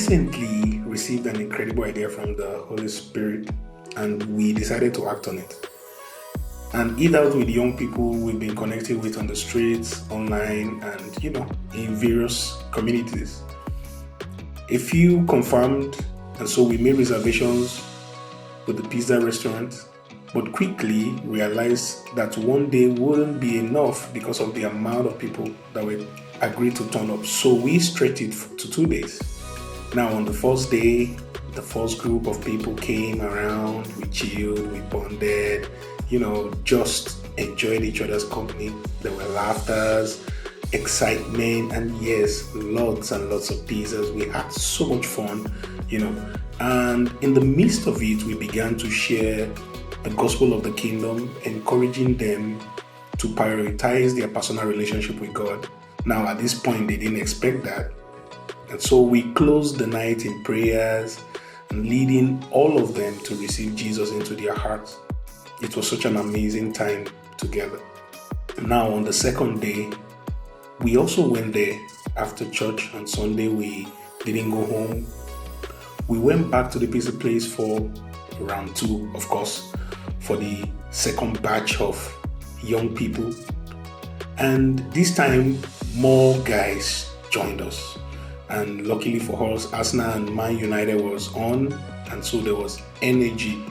recently received an incredible idea from the Holy Spirit, and we decided to act on it and eat out with young people we've been connected with on the streets, online, and in various communities. A few confirmed, and so we made reservations with the pizza restaurant, but quickly realized that one day wouldn't be enough because of the amount of people that would agree to turn up. So we stretched it to 2 days. Now, on the first day, the first group of people came around, we chilled, we bonded, just enjoyed each other's company. There were laughters, excitement, and yes, lots and lots of pizzas. We had so much fun, and in the midst of it, we began to share the gospel of the kingdom, encouraging them to prioritize their personal relationship with God. Now, at this point, they didn't expect that. And so we closed the night in prayers and leading all of them to receive Jesus into their hearts. It was such an amazing time together. Now, on the second day, we also went there after church. On Sunday, we didn't go home. We went back to the pizza place for round 2, of course, for the second batch of young people. And this time, more guys joined us. And luckily for us, Arsenal and Man United was on, and so there was energy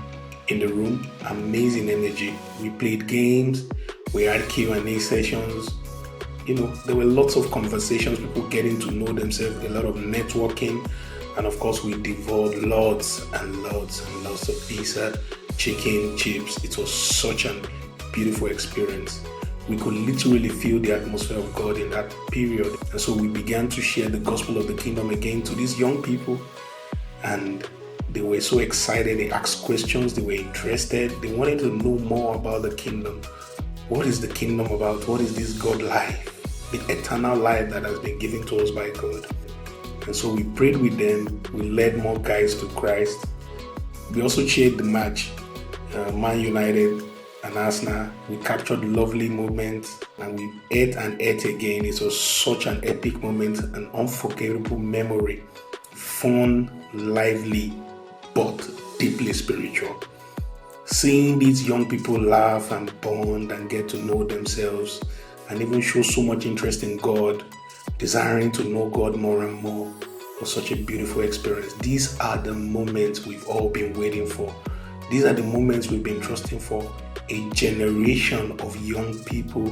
in the room, amazing energy. We played games, we had Q&A sessions. There were lots of conversations, people getting to know themselves, a lot of networking, and of course we devoured lots and lots and lots of pizza, chicken, chips. It was such a beautiful experience. We could literally feel the atmosphere of God in that period. And so we began to share the gospel of the kingdom again to these young people. And they were so excited. They asked questions. They were interested. They wanted to know more about the kingdom. What is the kingdom about? What is this God life? The eternal life that has been given to us by God. And so we prayed with them. We led more guys to Christ. We also cheered the match, Man United and Arsenal. We captured lovely moments and we ate and ate again. It was such an epic moment, an unforgettable memory. Fun, lively, but deeply spiritual. Seeing these young people laugh and bond and get to know themselves and even show so much interest in God, desiring to know God more and more, was such a beautiful experience. These are the moments we've all been waiting for. These are the moments we've been trusting for. A generation of young people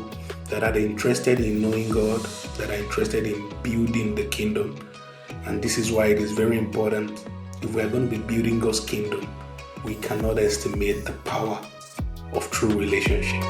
that are interested in knowing God, that are interested in building the kingdom. And this is why it is very important. If we are going to be building God's kingdom, we cannot estimate the power of true relationship.